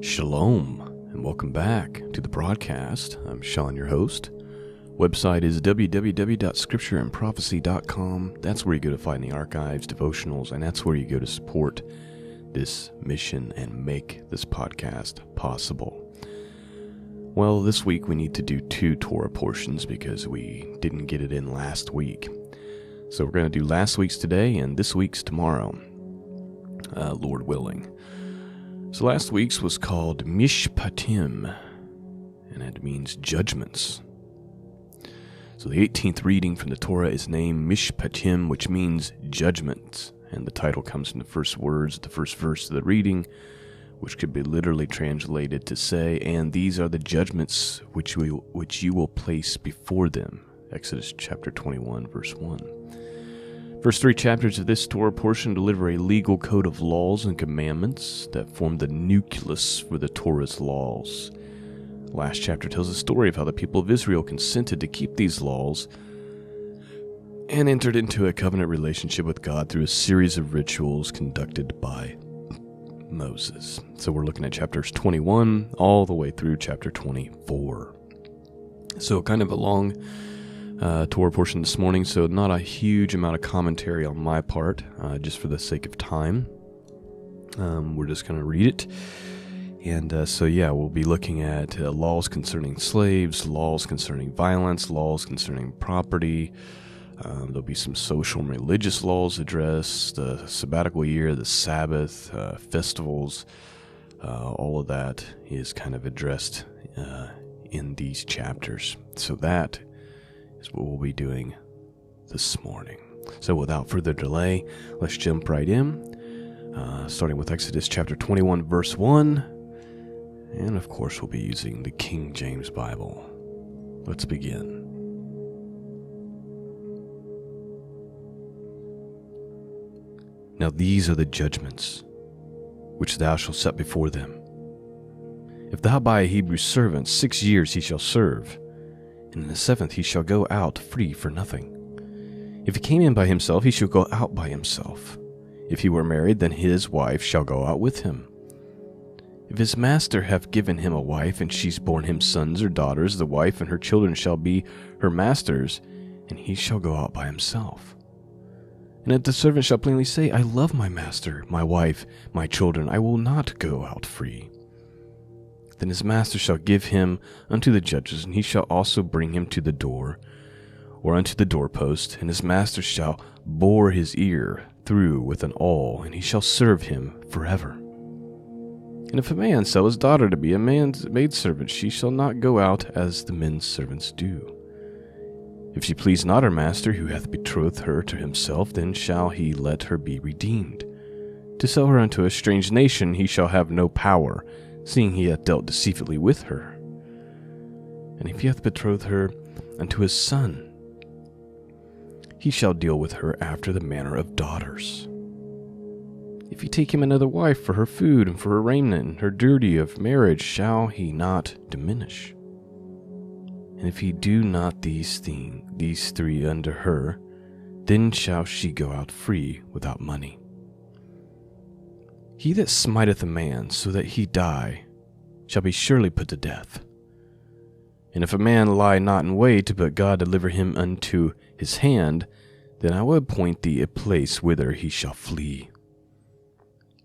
Shalom, and welcome back to the broadcast. I'm Sean, your host. Website is www.scriptureandprophecy.com. That's where you go to find the archives, devotionals, and that's where you go to support this mission and make this podcast possible. Well, this week we need to do 2 Torah portions because we didn't get it in last week. So we're going to do last week's today and this week's tomorrow, Lord willing. So last week's was called Mishpatim, and it means judgments. So the 18th reading from the Torah is named Mishpatim, which means judgments, and the title comes from the first words, the first verse of the reading, which could be literally translated to say, "And these are the judgments which you will place before them." Exodus chapter 21, verse 1. First 3 chapters of this Torah portion deliver a legal code of laws and commandments that form the nucleus for the Torah's laws. Last chapter tells the story of how the people of Israel consented to keep these laws and entered into a covenant relationship with God through a series of rituals conducted by Moses. So we're looking at chapters 21 all the way through chapter 24. So kind of a long Torah portion this morning, so not a huge amount of commentary on my part, just for the sake of time. We're just going to read it. And we'll be looking at laws concerning slaves, laws concerning violence, laws concerning property. There'll be some social and religious laws addressed, the sabbatical year, the Sabbath, festivals. All of that is kind of addressed in these chapters. So that is what we'll be doing this morning. So without further delay, let's jump right in, starting with Exodus chapter 21, verse 1. And of course, we'll be using the King James Bible. Let's begin. Now these are the judgments which thou shalt set before them. If thou buy a Hebrew servant, 6 years he shall serve, and in the 7th he shall go out free for nothing. If he came in by himself, he shall go out by himself. If he were married, then his wife shall go out with him. If his master have given him a wife, and she's borne him sons or daughters, the wife and her children shall be her master's, and he shall go out by himself. And if the servant shall plainly say, I love my master, my wife, my children, I will not go out free, then his master shall give him unto the judges, and he shall also bring him to the door, or unto the doorpost, and his master shall bore his ear through with an awl, and he shall serve him forever. And if a man sell his daughter to be a man's maidservant, she shall not go out as the men's servants do. If she please not her master, who hath betrothed her to himself, then shall he let her be redeemed. To sell her unto a strange nation he shall have no power, seeing he hath dealt deceitfully with her. And if he hath betrothed her unto his son, he shall deal with her after the manner of daughters. If he take him another wife for her food and for her raiment, and her duty of marriage shall he not diminish. And if he do not these 3 unto her, then shall she go out free without money. He that smiteth a man so that he die shall be surely put to death. And if a man lie not in wait, but God deliver him unto his hand, then I will appoint thee a place whither he shall flee.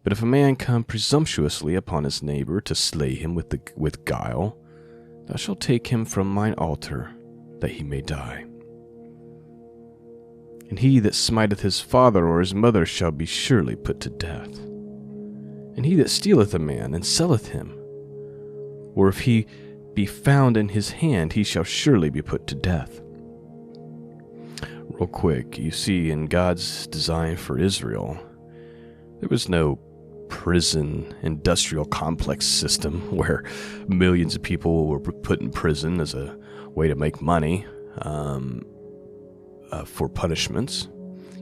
But if a man come presumptuously upon his neighbor to slay him with guile, thou shalt take him from mine altar, that he may die. And he that smiteth his father or his mother shall be surely put to death. And he that stealeth a man and selleth him, or if he be found in his hand, he shall surely be put to death. Real quick, you see, in God's design for Israel, there was no prison industrial complex system where millions of people were put in prison as a way to make money for punishments.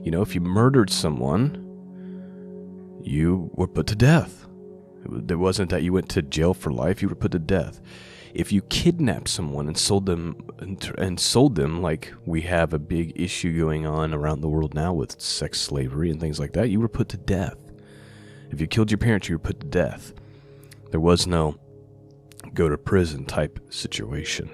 You know, if you murdered someone, you were put to death. There wasn't that you went to jail for life, you were put to death. If you kidnapped someone and sold them like we have a big issue going on around the world now with sex slavery and things like that, you were put to death. If you killed your parents, you were put to death. There was no go to prison type situation.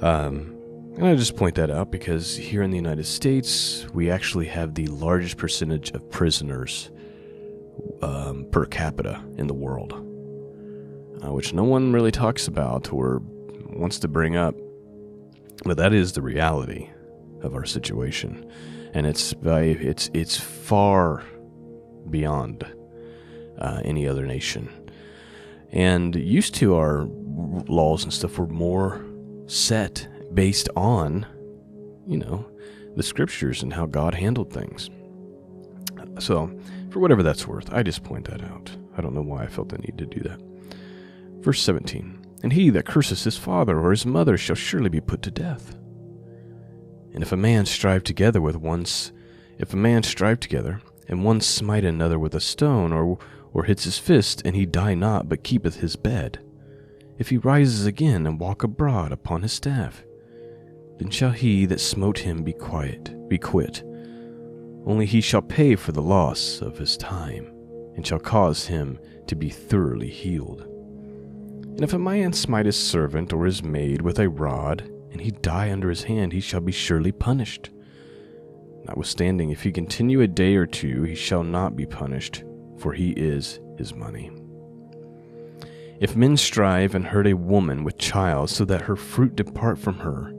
And I just point that out because here in the United States, we actually have the largest percentage of prisoners per capita in the world, which no one really talks about or wants to bring up. But that is the reality of our situation, and it's far beyond any other nation. And used to, our laws and stuff were more set based on, the scriptures and how God handled things. So, for whatever that's worth, I just point that out. I don't know why I felt the need to do that. Verse 17, and he that curseth his father or his mother shall surely be put to death. And if a man strive together and one smite another with a stone, or hits his fist, and he die not, but keepeth his bed, if he rises again and walk abroad upon his staff, then shall he that smote him be quit. Only he shall pay for the loss of his time, and shall cause him to be thoroughly healed. And if a man smite his servant or his maid with a rod, and he die under his hand, he shall be surely punished. Notwithstanding, if he continue a day or two, he shall not be punished, for he is his money. If men strive and hurt a woman with child, so that her fruit depart from her,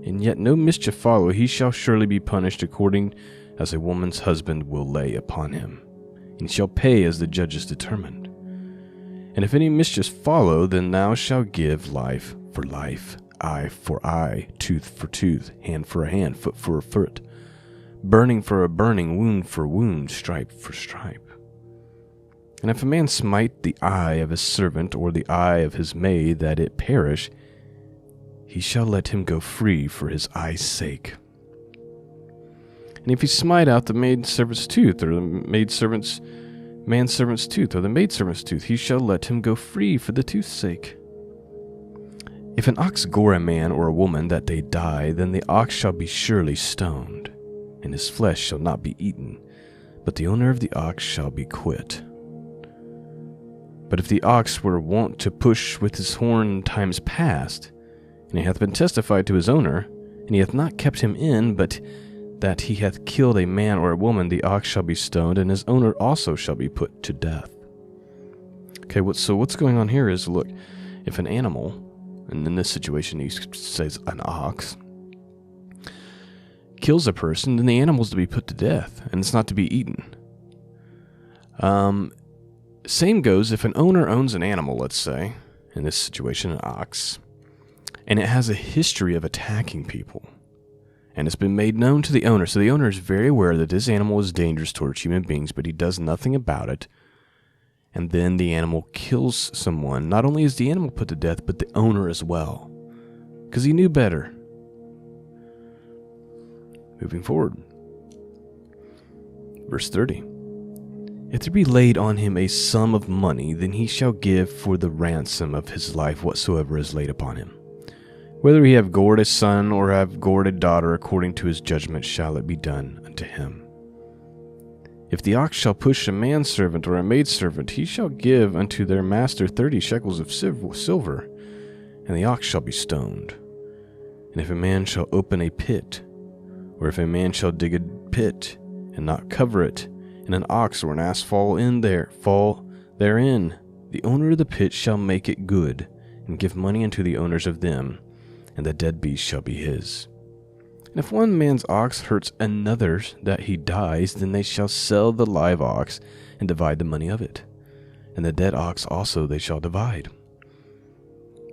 and yet no mischief follow, he shall surely be punished according as a woman's husband will lay upon him, and he shall pay as the judges determined. And if any mischief follow, then thou shalt give life for life, eye for eye, tooth for tooth, hand for a hand, foot for a foot, burning for a burning, wound for wound, stripe for stripe. And if a man smite the eye of his servant or the eye of his maid, that it perish, he shall let him go free for his eye's sake. And if he smite out the maidservant's tooth, or the manservant's tooth, or the maidservant's tooth, he shall let him go free for the tooth's sake. If an ox gore a man or a woman that they die, then the ox shall be surely stoned, and his flesh shall not be eaten, but the owner of the ox shall be quit. But if the ox were wont to push with his horn in times past, and he hath been testified to his owner, and he hath not kept him in, but that he hath killed a man or a woman, the ox shall be stoned, and his owner also shall be put to death. Okay, so what's going on here is, look, if an animal, and in this situation he says an ox, kills a person, then the animal's to be put to death, and it's not to be eaten. Same goes if an owner owns an animal, let's say, in this situation an ox, and it has a history of attacking people, and it's been made known to the owner, so the owner is very aware that this animal is dangerous towards human beings, but he does nothing about it, and then the animal kills someone. Not only is the animal put to death, but the owner as well, because he knew better. Moving forward. Verse 30. If there be laid on him a sum of money, then he shall give for the ransom of his life whatsoever is laid upon him. Whether he have gored a son or have gored a daughter, according to his judgment shall it be done unto him. If the ox shall push a manservant or a maidservant, he shall give unto their master 30 shekels of silver, and the ox shall be stoned. And if a man shall open a pit, or if a man shall dig a pit, and not cover it, and an ox or an ass fall therein, the owner of the pit shall make it good, and give money unto the owners of them, and the dead beast shall be his. And if one man's ox hurts another's that he dies, then they shall sell the live ox, and divide the money of it, and the dead ox also they shall divide.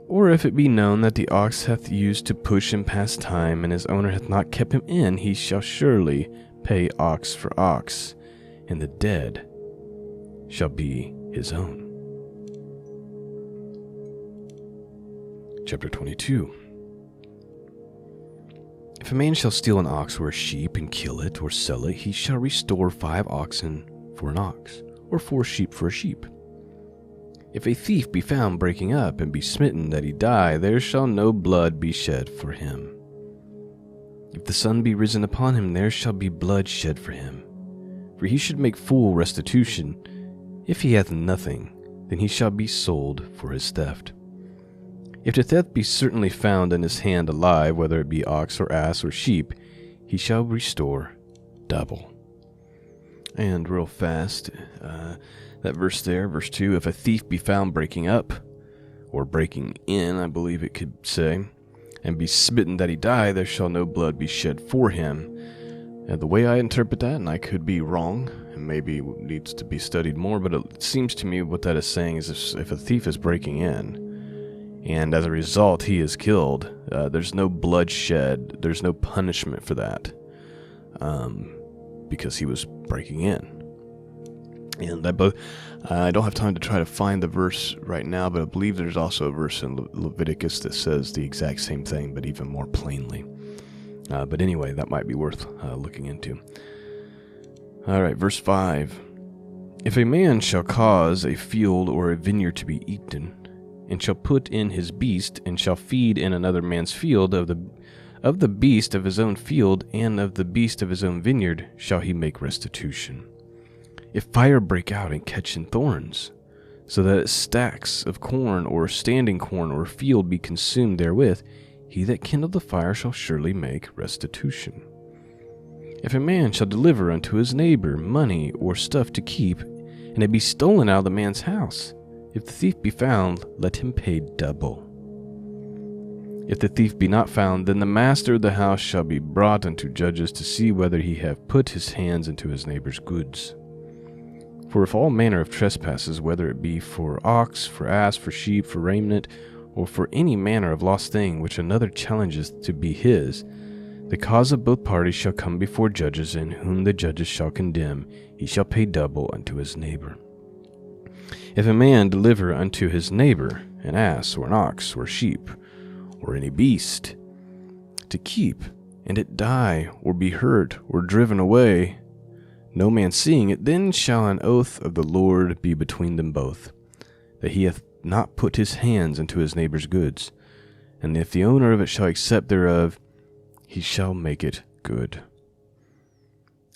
Or if it be known that the ox hath used to push in past time, and his owner hath not kept him in, he shall surely pay ox for ox, and the dead shall be his own. Chapter 22. If a man shall steal an ox or a sheep and kill it or sell it, he shall restore 5 oxen for an ox, or 4 sheep for a sheep. If a thief be found breaking up and be smitten that he die, there shall no blood be shed for him. If the sun be risen upon him, there shall be blood shed for him. For he should make full restitution. If he hath nothing, then he shall be sold for his theft. If the theft be certainly found in his hand alive, whether it be ox or ass or sheep, he shall restore double. And real fast, that verse there, verse 2, if a thief be found breaking up, or breaking in, I believe it could say, and be smitten that he die, there shall no blood be shed for him. And the way I interpret that, and I could be wrong, and maybe needs to be studied more, but it seems to me what that is saying is if a thief is breaking in, and as a result he is killed, there's no blood shed, there's no punishment for that, because he was breaking in. And I don't have time to try to find the verse right now, but I believe there's also a verse in Leviticus that says the exact same thing, but even more plainly. But anyway, that might be worth looking into. Alright, verse 5. If a man shall cause a field or a vineyard to be eaten, and shall put in his beast, and shall feed in another man's field, of the beast of his own field, and of the beast of his own vineyard, shall he make restitution. If fire break out and catch in thorns, so that stacks of corn or standing corn or field be consumed therewith, he that kindled the fire shall surely make restitution. If a man shall deliver unto his neighbor money or stuff to keep, and it be stolen out of the man's house, if the thief be found, let him pay double. If the thief be not found, then the master of the house shall be brought unto judges to see whether he have put his hands into his neighbor's goods. For if all manner of trespasses, whether it be for ox, for ass, for sheep, for raiment, or for any manner of lost thing which another challenges to be his, the cause of both parties shall come before judges, and whom the judges shall condemn, he shall pay double unto his neighbor. If a man deliver unto his neighbor an ass, or an ox, or sheep, or any beast, to keep, and it die, or be hurt, or driven away, no man seeing it, then shall an oath of the Lord be between them both, that he hath not put his hands into his neighbor's goods, and if the owner of it shall accept thereof, he shall make it good.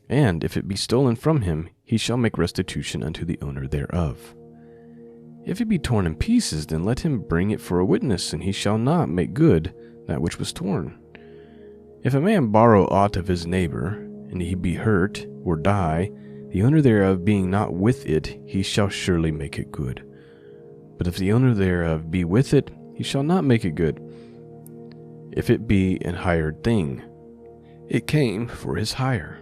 And if it be stolen from him, he shall make restitution unto the owner thereof. If it be torn in pieces, then let him bring it for a witness, and he shall not make good that which was torn. If a man borrow aught of his neighbor, and he be hurt, or die, the owner thereof being not with it, he shall surely make it good. But if the owner thereof be with it, he shall not make it good. If it be an hired thing, it came for his hire.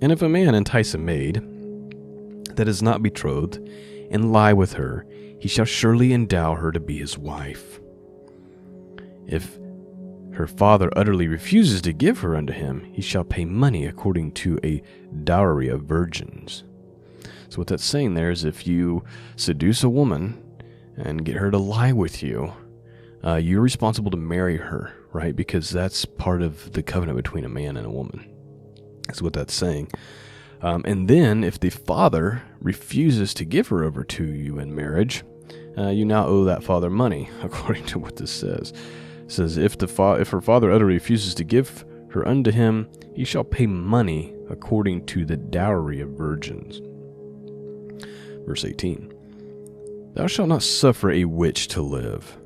And if a man entice a maid that is not betrothed, and lie with her, he shall surely endow her to be his wife. If her father utterly refuses to give her unto him, he shall pay money according to a dowry of virgins. So what that's saying there is if you seduce a woman and get her to lie with you, you're responsible to marry her, right? Because that's part of the covenant between a man and a woman. That's what that's saying. And then if the father refuses to give her over to you in marriage, you now owe that father money, according to what this says. It says, if her father utterly refuses to give her unto him, he shall pay money according to the dowry of virgins. Verse 18. Thou shalt not suffer a witch to live.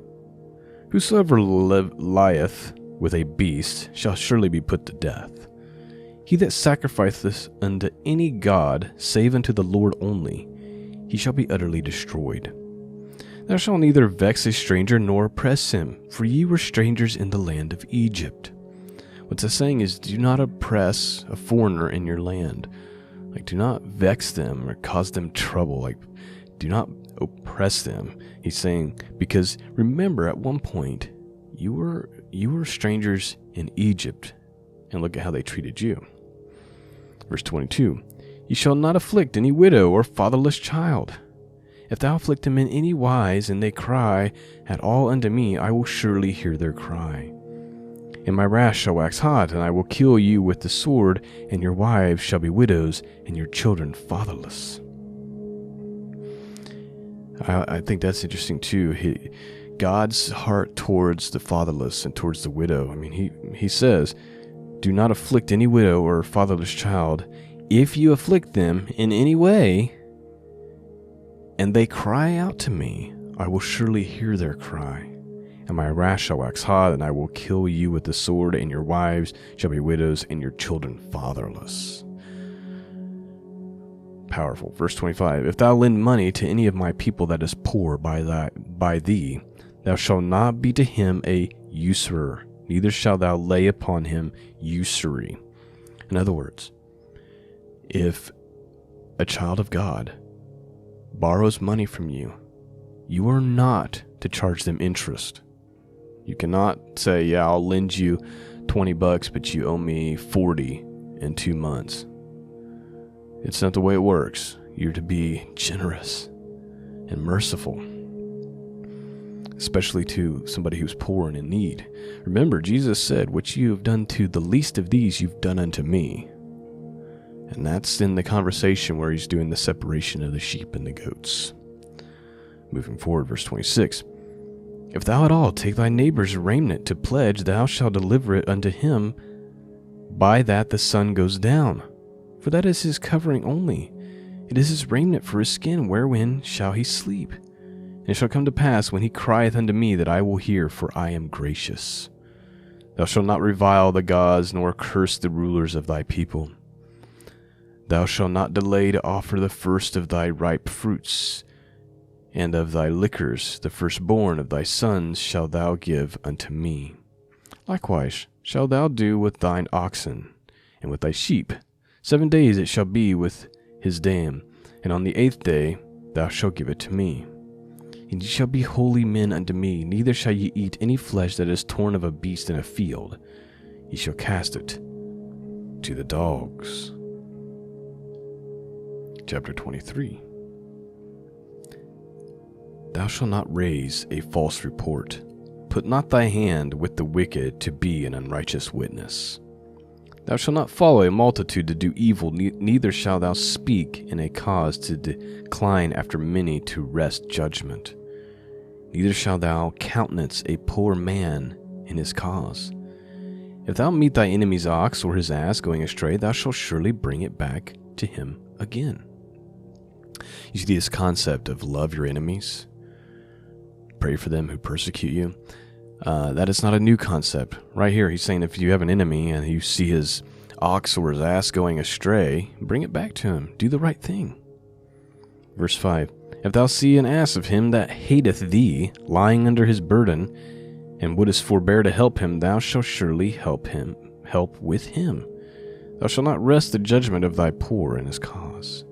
Whosoever lieth with a beast shall surely be put to death. He that sacrificeth unto any god, save unto the Lord only, he shall be utterly destroyed. Thou shalt neither vex a stranger nor oppress him, for ye were strangers in the land of Egypt. What it's saying is, do not oppress a foreigner in your land. Like, do not vex them or cause them trouble. Like, do not oppress them. He's saying, because remember, at one point, you were strangers in Egypt, and look at how they treated you. Verse 22, Ye shall not afflict any widow or fatherless child. If thou afflict them in any wise, and they cry at all unto me, I will surely hear their cry. And my wrath shall wax hot, and I will kill you with the sword, and your wives shall be widows, and your children fatherless. I think that's interesting too. God's heart towards the fatherless and towards the widow. I mean, he says, do not afflict any widow or fatherless child. If you afflict them in any way, and they cry out to me, I will surely hear their cry. And my wrath shall wax hot, and I will kill you with the sword, and your wives shall be widows, and your children fatherless. Powerful. Verse 25, if thou lend money to any of my people that is poor by thee, thou shalt not be to him a usurer, neither shalt thou lay upon him usury. In other words, if a child of God borrows money from you, you are not to charge them interest. You cannot say, yeah, I'll lend you $20, but you owe me 40 in 2 months. It's not the way it works. You're to be generous and merciful, especially to somebody who's poor and in need. Remember, Jesus said, what you have done to the least of these, you've done unto me. And that's in the conversation where he's doing the separation of the sheep and the goats. Moving forward, verse 26. If thou at all take thy neighbor's raiment to pledge, thou shalt deliver it unto him by that the sun goes down. For that is his covering only. It is his raiment for his skin, wherein shall he sleep. And it shall come to pass, when he crieth unto me, that I will hear, for I am gracious. Thou shalt not revile the gods, nor curse the rulers of thy people. Thou shalt not delay to offer the first of thy ripe fruits, and of thy liquors the firstborn of thy sons shalt thou give unto me. Likewise shalt thou do with thine oxen, and with thy sheep. 7 days it shall be with his dam, and on the 8th day thou shalt give it to me. And ye shall be holy men unto me, neither shall ye eat any flesh that is torn of a beast in a field. Ye shall cast it to the dogs. Chapter 23. Thou shalt not raise a false report. Put not thy hand with the wicked to be an unrighteous witness. Thou shalt not follow a multitude to do evil, neither shalt thou speak in a cause to decline after many to wrest judgment. Neither shalt thou countenance a poor man in his cause. If thou meet thy enemy's ox or his ass going astray, thou shalt surely bring it back to him again. You see this concept of love your enemies, pray for them who persecute you. That is not a new concept. Right here, he's saying if you have an enemy and you see his ox or his ass going astray, bring it back to him. Do the right thing. Verse 5, if thou see an ass of him that hateth thee, lying under his burden, and wouldest forbear to help him, thou shalt surely help with him. Thou shalt not wrest the judgment of thy poor in his cause.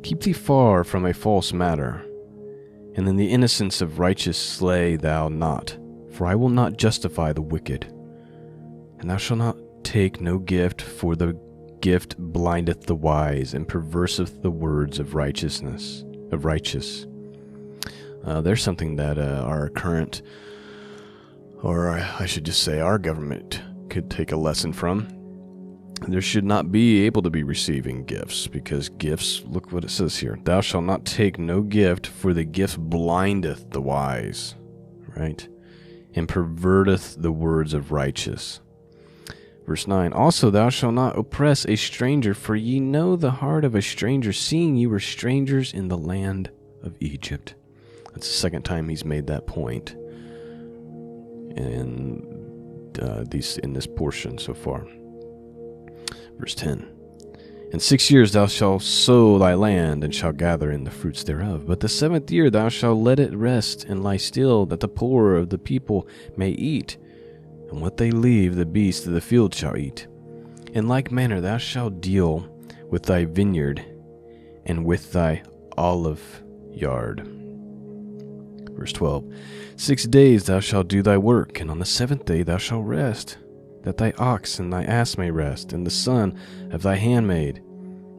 Keep thee far from a false matter, and in the innocence of righteous slay thou not, for I will not justify the wicked. And thou shalt not take no gift, for the gift blindeth the wise, and perverseth the words of righteous. There's something that our current, or I should just say our government, could take a lesson from. There should not be able to be receiving gifts, because gifts, look what it says here, thou shalt not take no gift, for the gift blindeth the wise, right? And perverteth the words of righteous. Verse 9, also thou shalt not oppress a stranger, for ye know the heart of a stranger, seeing ye were strangers in the land of Egypt. That's the second time he's made that point in this portion so far. Verse 10, in 6 years thou shalt sow thy land, and shalt gather in the fruits thereof. But the 7th year thou shalt let it rest and lie still, that the poor of the people may eat, and what they leave the beasts of the field shall eat. In like manner thou shalt deal with thy vineyard and with thy olive yard. Verse 12, 6 days thou shalt do thy work, and on the 7th day thou shalt rest, that thy ox and thy ass may rest, and the son of thy handmaid,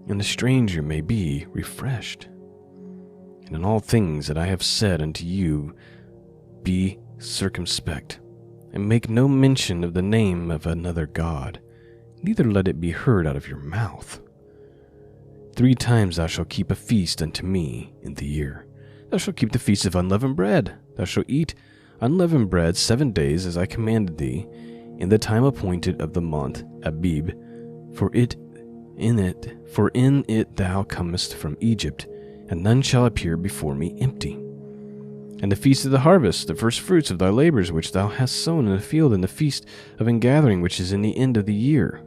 and the stranger may be refreshed. And in all things that I have said unto you, be circumspect, and make no mention of the name of another God, neither let it be heard out of your mouth. 3 times thou shalt keep a feast unto me in the year. Thou shalt keep the feast of unleavened bread. Thou shalt eat unleavened bread 7 days, as I commanded thee, in the time appointed of the month Abib, for in it thou comest from Egypt, and none shall appear before me empty. And the feast of the harvest, the first fruits of thy labors which thou hast sown in the field, and the feast of ingathering which is in the end of the year,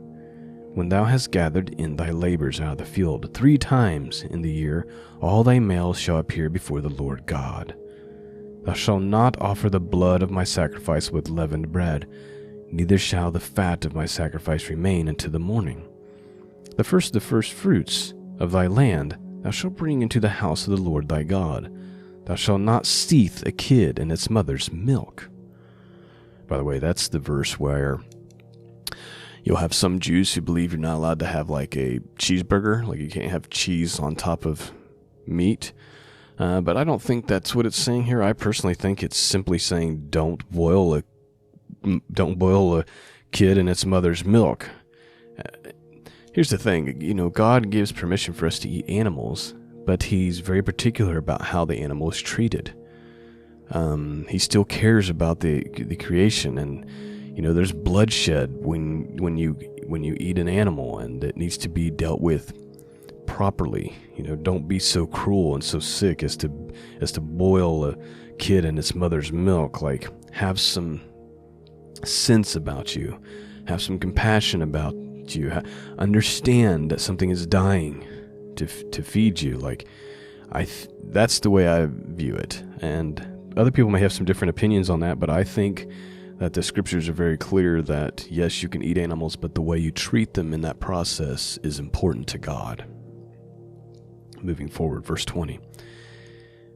when thou hast gathered in thy labors out of the field, 3 times in the year all thy males shall appear before the Lord God. Thou shalt not offer the blood of my sacrifice with leavened bread, neither shall the fat of my sacrifice remain until the morning. The first fruits of thy land thou shalt bring into the house of the Lord thy God. Thou shalt not seethe a kid in its mother's milk. By the way, that's the verse where you'll have some Jews who believe you're not allowed to have like a cheeseburger, like you can't have cheese on top of meat. But I don't think that's what it's saying here. I personally think it's simply saying don't boil a kid in its mother's milk. Here's the thing, God gives permission for us to eat animals, but he's very particular about how the animal is treated. He still cares about the creation, and there's bloodshed when you eat an animal, and it needs to be dealt with properly. Don't be so cruel and so sick as to boil a kid in its mother's milk. Like, have some sense about you, have some compassion about you, understand that something is dying to feed you. Like, that's the way I view it, and other people may have some different opinions on that, but I think that the scriptures are very clear that yes, you can eat animals, but the way you treat them in that process is important to God. Moving forward, verse 20.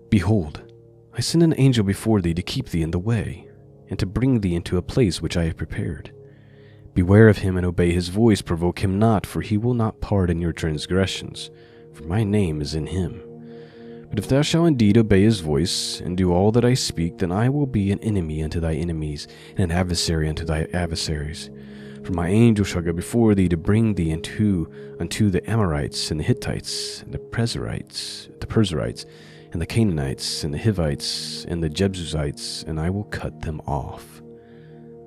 Behold, I send an angel before thee to keep thee in the way, and to bring thee into a place which I have prepared. Beware of him and obey his voice, provoke him not, for he will not pardon your transgressions, for my name is in him. But if thou shalt indeed obey his voice, and do all that I speak, then I will be an enemy unto thy enemies, and an adversary unto thy adversaries. For my angel shall go before thee to bring thee unto the Amorites, and the Hittites, and the Perizzites, and the Canaanites, and the Hivites, and the Jebusites, and I will cut them off.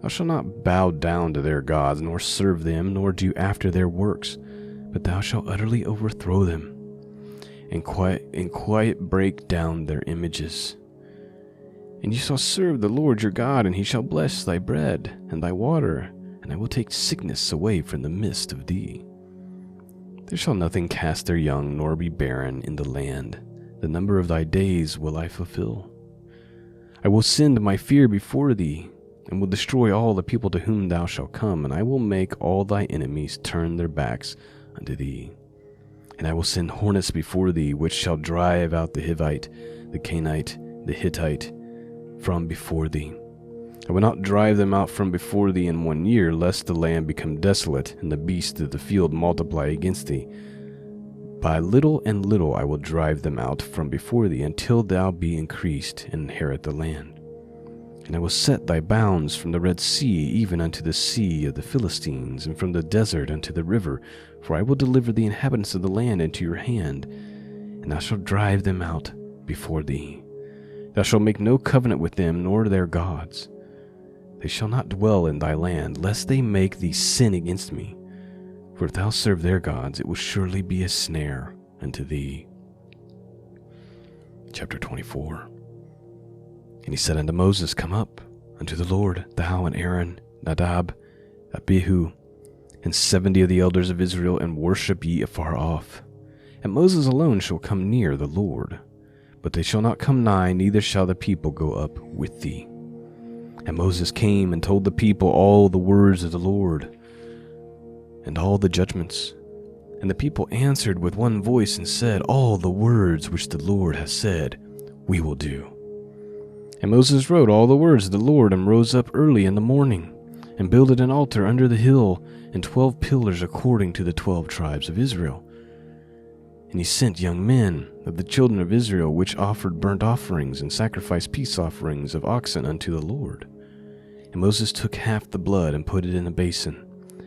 Thou shalt not bow down to their gods, nor serve them, nor do after their works, but thou shalt utterly overthrow them, and quiet break down their images. And you shall serve the Lord your God, and he shall bless thy bread and thy water, and I will take sickness away from the midst of thee. There shall nothing cast their young, nor be barren in the land. The number of thy days will I fulfill. I will send my fear before thee, and will destroy all the people to whom thou shalt come, and I will make all thy enemies turn their backs unto thee. And I will send hornets before thee, which shall drive out the Hivite, the Canaanite, the Hittite from before thee. I will not drive them out from before thee in 1 year, lest the land become desolate, and the beasts of the field multiply against thee. By little and little I will drive them out from before thee, until thou be increased and inherit the land. And I will set thy bounds from the Red Sea even unto the sea of the Philistines, and from the desert unto the river, for I will deliver the inhabitants of the land into your hand, and thou shalt drive them out before thee. Thou shalt make no covenant with them, nor their gods. They shall not dwell in thy land, lest they make thee sin against me. For if thou serve their gods, it will surely be a snare unto thee. Chapter 24. And he said unto Moses, Come up unto the Lord, thou and Aaron, Nadab, Abihu, and 70 of the elders of Israel, and worship ye afar off. And Moses alone shall come near the Lord, but they shall not come nigh, neither shall the people go up with thee. And Moses came and told the people all the words of the Lord, and all the judgments. And the people answered with one voice and said, All the words which the Lord hath said, we will do. And Moses wrote all the words of the Lord, and rose up early in the morning, and builded an altar under the hill, and 12 pillars according to the 12 tribes of Israel. And he sent young men of the children of Israel, which offered burnt offerings and sacrificed peace offerings of oxen unto the Lord. And Moses took half the blood and put it in a basin,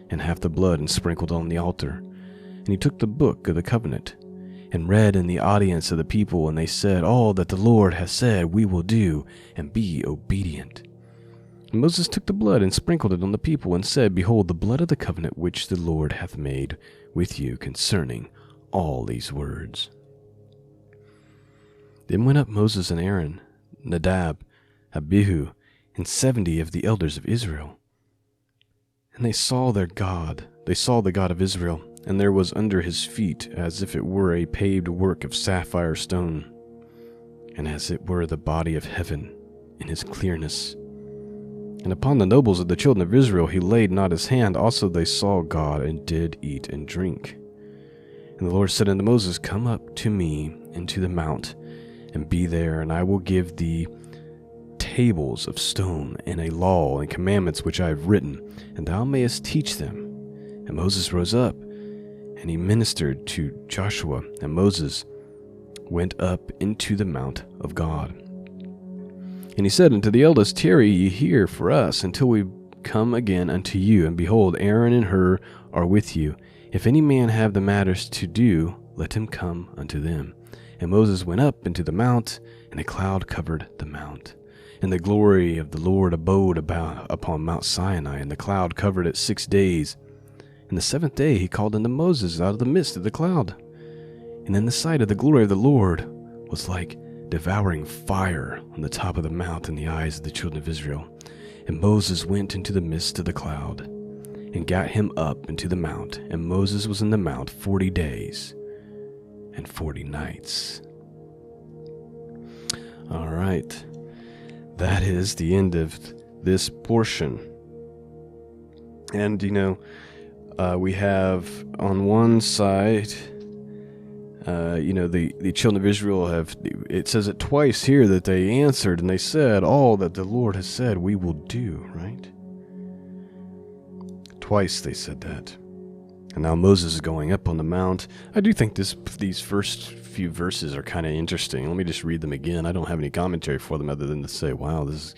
and half the blood and sprinkled on the altar. And he took the book of the covenant, and read in the audience of the people, and they said, All that the Lord hath said we will do, and be obedient. And Moses took the blood and sprinkled it on the people, and said, Behold, the blood of the covenant which the Lord hath made with you concerning all these words. Then went up Moses and Aaron, Nadab, Abihu, and 70 of the elders of Israel. And they saw their God. They saw the God of Israel, and there was under his feet as if it were a paved work of sapphire stone, and as it were the body of heaven in his clearness. And upon the nobles of the children of Israel he laid not his hand. Also they saw God, and did eat and drink. And the Lord said unto Moses, Come up to me into the mount, and be there, and I will give thee tables of stone, and a law and commandments which I have written, and thou mayest teach them. And Moses rose up, and he ministered to Joshua, and Moses went up into the mount of God. And he said unto the elders, Tarry ye here for us, until we come again unto you. And behold, Aaron and Hur are with you. If any man have the matters to do, let him come unto them. And Moses went up into the mount, and a cloud covered the mount. And the glory of the Lord abode upon Mount Sinai, and the cloud covered it 6 days. And the 7th day he called unto Moses out of the midst of the cloud. And in the sight of the glory of the Lord was like devouring fire on the top of the mount in the eyes of the children of Israel. And Moses went into the midst of the cloud, and got him up into the mount. And Moses was in the mount 40 days and 40 nights. All right. That is the end of this portion. And, we have on one side, the children of Israel it says it twice here that they answered and they said, all that the Lord has said we will do, right? Twice they said that. And now Moses is going up on the mount. I do think these first few verses are kind of interesting. Let me just read them again. I don't have any commentary for them other than to say, wow, this is...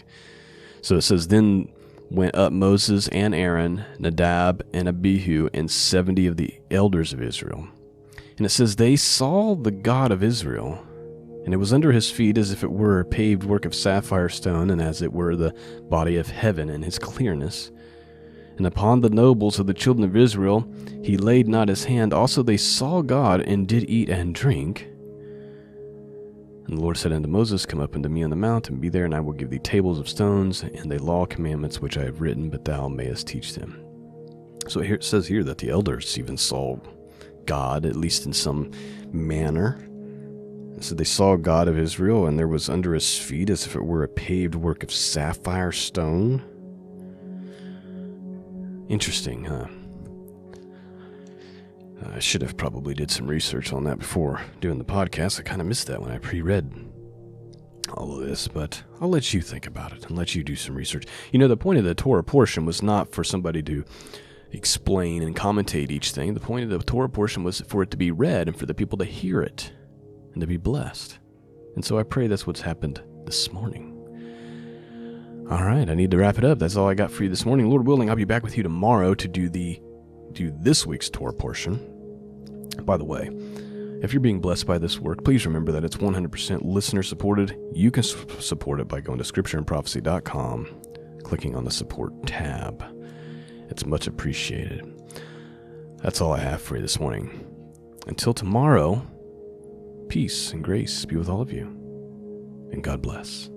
So it says, Then went up Moses and Aaron, Nadab and Abihu, and 70 of the elders of Israel. And it says, They saw the God of Israel, and it was under his feet as if it were a paved work of sapphire stone, and as it were the body of heaven in his clearness. And upon the nobles of the children of Israel he laid not his hand. Also they saw God, and did eat and drink. And the Lord said unto Moses, Come up unto me on the mount, and be there, and I will give thee tables of stones, and the law commandments which I have written, but thou mayest teach them. So here it says here that the elders even saw God, at least in some manner. So they saw God of Israel, and there was under his feet as if it were a paved work of sapphire stone. Interesting, huh? I should have probably did some research on that before doing the podcast. I kind of missed that when I pre-read all of this, but I'll let you think about it and let you do some research. The point of the Torah portion was not for somebody to explain and commentate each thing. The point of the Torah portion was for it to be read and for the people to hear it and to be blessed. And so I pray that's what's happened this morning. All right, I need to wrap it up. That's all I got for you this morning. Lord willing, I'll be back with you tomorrow to do this week's Torah portion. By the way, if you're being blessed by this work, please remember that it's 100% listener supported. You can support it by going to scriptureandprophecy.com, clicking on the support tab. It's much appreciated. That's all I have for you this morning. Until tomorrow, peace and grace be with all of you, and God bless.